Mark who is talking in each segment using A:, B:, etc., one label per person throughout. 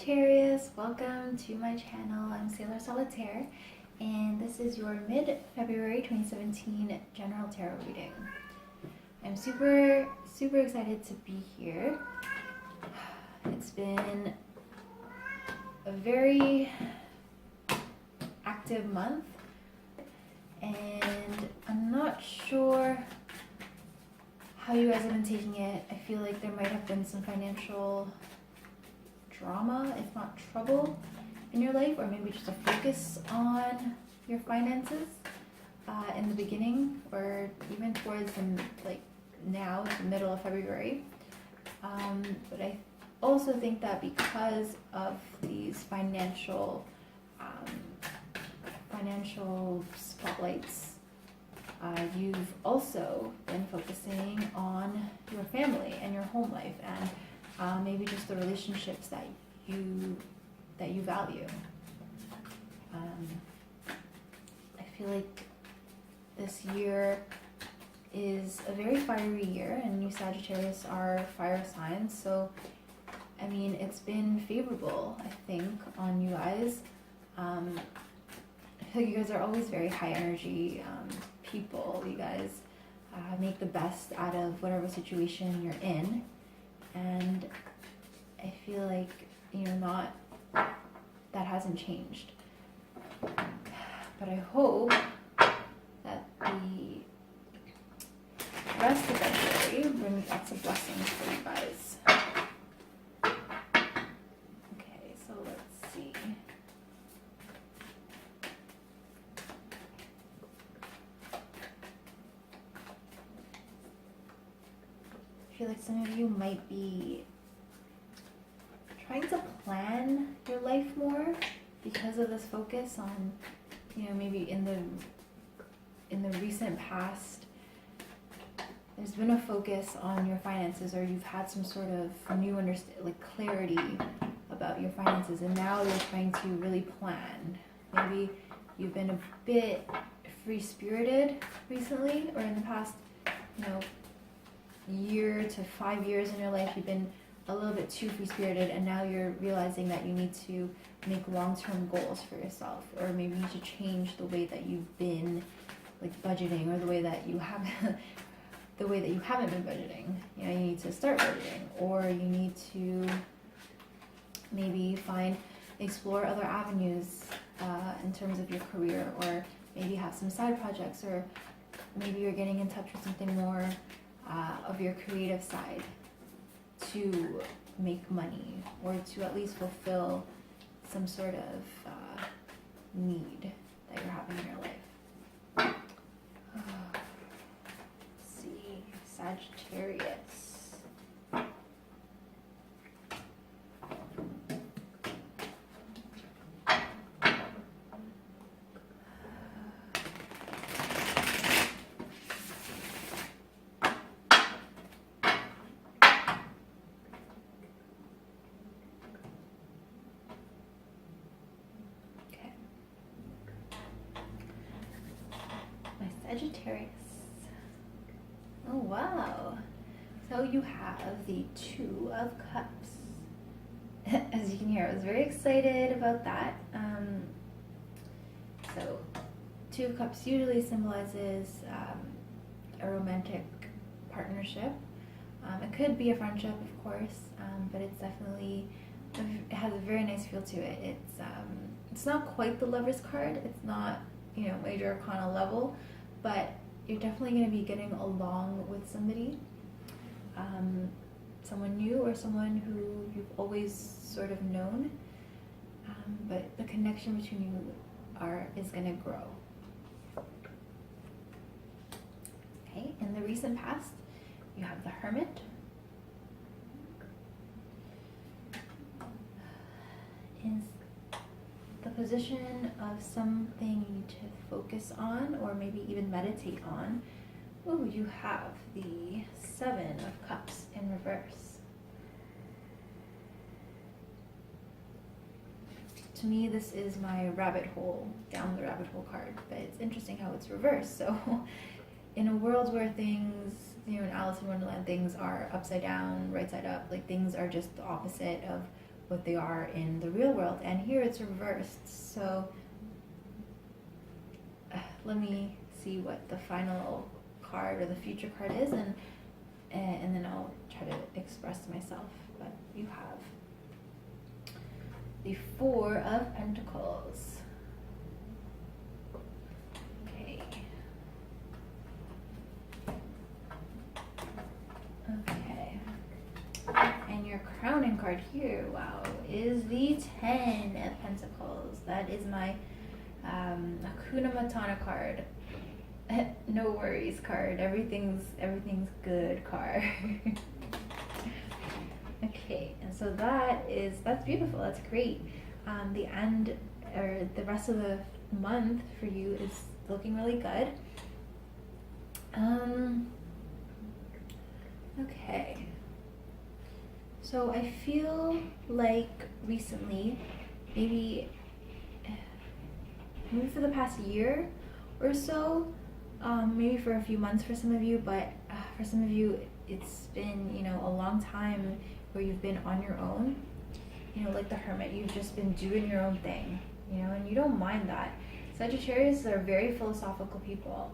A: Sagittarius, welcome to my channel. I'm Sailor Solitaire, and this is your mid-February 2017 general tarot reading. I'm super excited to be here. It's been a very active month, and I'm not sure how you guys have been taking it. I feel like there might have been some financial drama, if not trouble, in your life, or maybe just a focus on your finances in the beginning, or even towards now, the middle of February. But I also think that because of these financial spotlights, you've also been focusing on your family and your home life, and maybe just the relationships that you value. I feel like this year is a very fiery year, and you Sagittarius are fire signs, so I mean it's been favorable, I think, on you guys. I feel like you guys are always very high energy people. You guys make the best out of whatever situation you're in. And I feel like, that hasn't changed. But I hope that the rest of February brings lots of blessings for you guys. Okay, so let's see. I feel like some of you might be trying to plan your life more because of this focus on, maybe in the recent past, there's been a focus on your finances, or you've had some sort of new clarity about your finances, and now you're trying to really plan. Maybe you've been a bit free-spirited recently, or in the past, year to 5 years in your life, you've been a little bit too free-spirited, and now you're realizing that you need to make long-term goals for yourself, or maybe you need to change the way that you've been budgeting, or the way that you haven't been budgeting. You need to start budgeting, or you need to maybe explore other avenues in terms of your career, or maybe have some side projects, or maybe you're getting in touch with something more of your creative side to make money, or to at least fulfill some sort of need that you're having in your life. Let's see, Sagittarius. Sagittarius. Oh wow. So you have the Two of Cups. As you can hear, I was very excited about that. So Two of Cups usually symbolizes a romantic partnership. It could be a friendship, of course, but it has a very nice feel to it. It's not quite the Lover's card. It's not, major arcana level, but you're definitely going to be getting along with somebody, someone new, or someone who you've always sort of known, but the connection between you is going to grow. Okay, in the recent past, you have the Hermit. In the position of something you need to focus on, or maybe even meditate on, you have the Seven of Cups in reverse. To me, this is my down the rabbit hole card, but it's interesting how it's reversed. So in a world where things, in Alice in Wonderland, things are upside down, right side up, things are just the opposite of what they are in the real world. And here it's reversed. So let me see what the final card or the future card is, and then I'll try to express myself. But you have the Four of Pentacles. Okay. Okay. And your crowning card here, wow, is the Ten of Pentacles. That is my Hakuna Matata card. No worries card. Everything's good card. Okay, and so that's beautiful. That's great. The end or the rest of the month for you is looking really good. Okay. So I feel like recently, maybe for the past year or so, maybe for a few months for some of you, but for some of you it's been, a long time where you've been on your own, like the Hermit. You've just been doing your own thing, and you don't mind that. Sagittarius are very philosophical people,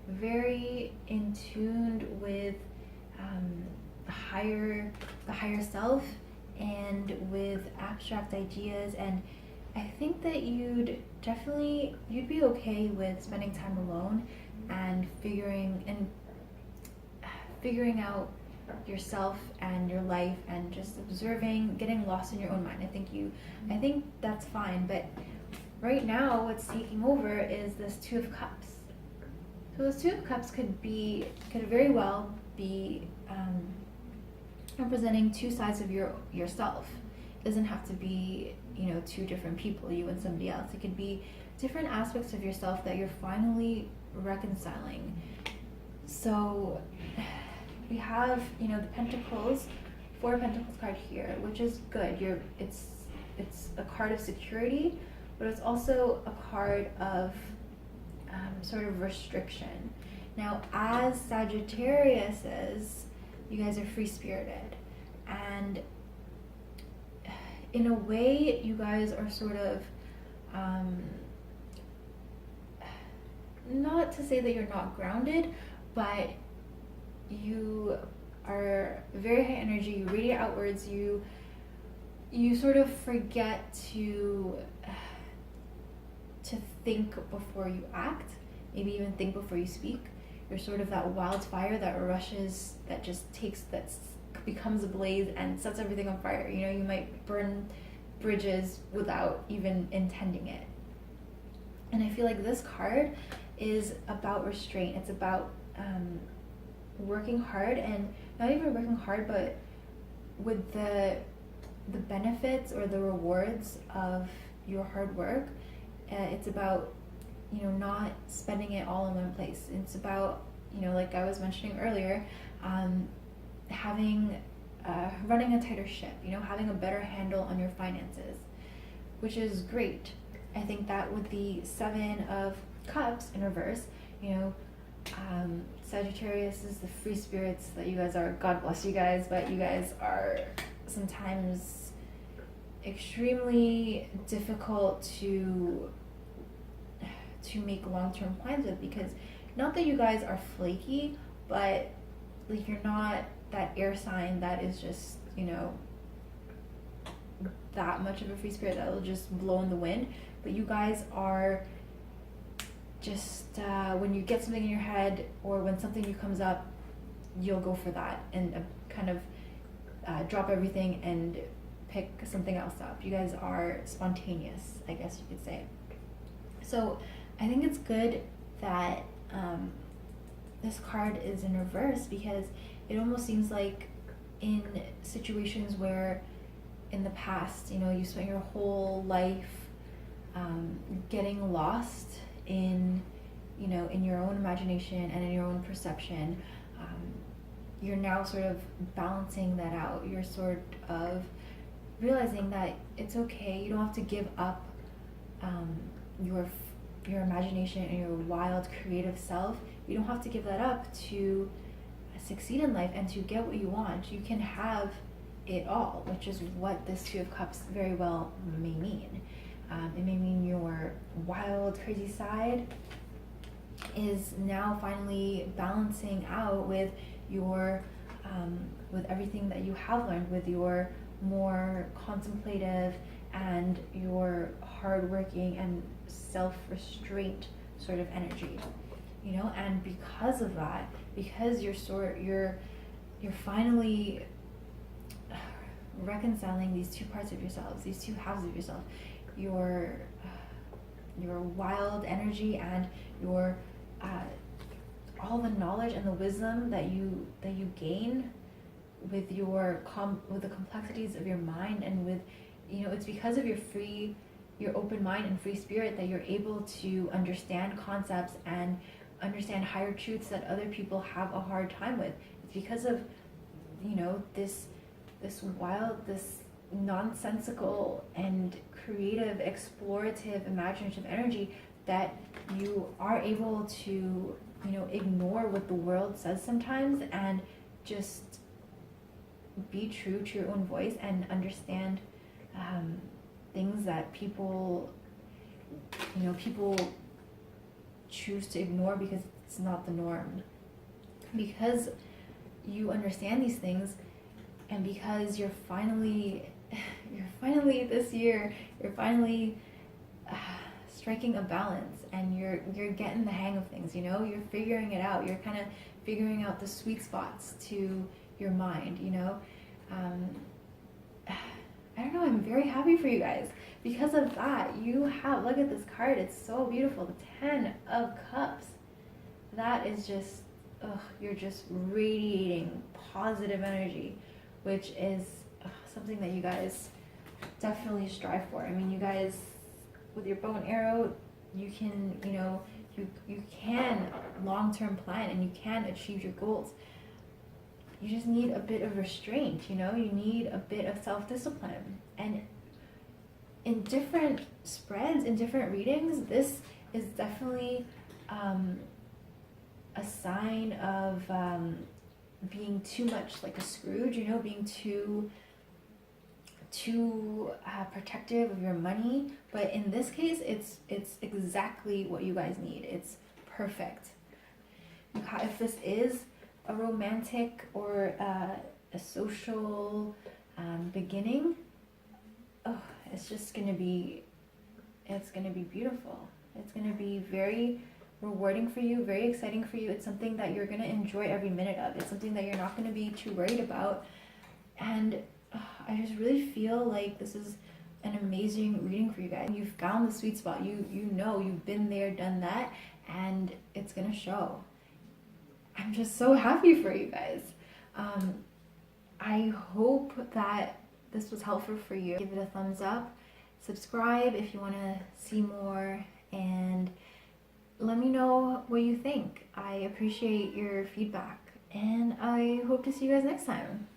A: very in tune with the higher self and with abstract ideas. And I think that you'd be okay with spending time alone and figuring out yourself and your life and just observing, getting lost in your own mind. I think that's fine. But right now what's taking over is this Two of Cups. So this Two of Cups could very well be representing two sides of yourself. It doesn't have to be, two different people, you and somebody else. It could be different aspects of yourself that you're finally reconciling. So we have, the Pentacles, Four of Pentacles card here, which is good. It's a card of security, but it's also a card of sort of restriction. Now, as Sagittariuses, you guys are free-spirited, and in a way, you guys are sort of, not to say that you're not grounded, but you are very high energy, you radiate outwards, you sort of forget to think before you act, maybe even think before you speak. You're sort of that wildfire that rushes, that becomes a blaze and sets everything on fire. You might burn bridges without even intending it. And I feel like this card is about restraint. It's about working hard, and not even working hard, but with the benefits or the rewards of your hard work. It's about not spending it all in one place. It's about, like I was mentioning earlier, running a tighter ship, having a better handle on your finances, which is great. I think that with the Seven of Cups in reverse, Sagittarius is the free spirits that you guys are. God bless you guys, but you guys are sometimes extremely difficult to make long-term plans with, because not that you guys are flaky, but like you're not that air sign that is just that much of a free spirit that will just blow in the wind. But you guys are just when you get something in your head, or when something new comes up, you'll go for that and kind of drop everything and pick something else up. You guys are spontaneous, I guess you could say. So I think it's good that this card is in reverse, because it almost seems like in situations where in the past, you spent your whole life getting lost in your own imagination and in your own perception, you're now sort of balancing that out. You're sort of realizing that it's okay. You don't have to give up your imagination and your wild creative self. You don't have to give that up to succeed in life and to get what you want. You can have it all, which is what this Two of Cups very well may mean. It may mean your wild, crazy side is now finally balancing out with your with everything that you have learned, with your more contemplative and your hardworking and self-restraint sort of energy, you know. And because of that, because you're finally reconciling these two parts of yourselves, these two halves of yourself, your wild energy and your all the knowledge and the wisdom that you gain with with the complexities of your mind, and with, you know, it's because of your open mind and free spirit that you're able to understand concepts and understand higher truths that other people have a hard time with. It's because of, you know, this wild, this nonsensical and creative, explorative, imaginative energy that you are able to, you know, ignore what the world says sometimes and just be true to your own voice and understand things that people choose to ignore because it's not the norm. Because you understand these things, and because you're finally this year, you're finally striking a balance, and you're getting the hang of things, you know, you're figuring it out, you're kind of figuring out the sweet spots to your mind, you know. I don't know, I'm very happy for you guys. Because of that, you have, look at this card, it's so beautiful, the 10 of Cups. That is just, you're just radiating positive energy, which is something that you guys definitely strive for. I mean, you guys, with your bow and arrow, you can, you know, you can long-term plan and you can achieve your goals. You just need a bit of restraint, you know, you need a bit of self-discipline. And in different spreads, in different readings, this is definitely a sign of being too much like a Scrooge, you know, being too protective of your money. But in this case, it's exactly what you guys need. It's perfect. If this is a romantic or a social beginning, it's just gonna be beautiful. It's gonna be very rewarding for you, very exciting for you. It's something that you're gonna enjoy every minute of. It's something that you're not gonna be too worried about. And I just really feel like this is an amazing reading for you guys. You've found the sweet spot. You know, you've been there, done that, and it's gonna show. I'm just so happy for you guys. I hope that this was helpful for you. Give it a thumbs up, subscribe if you want to see more, and let me know what you think. I appreciate your feedback, and I hope to see you guys next time.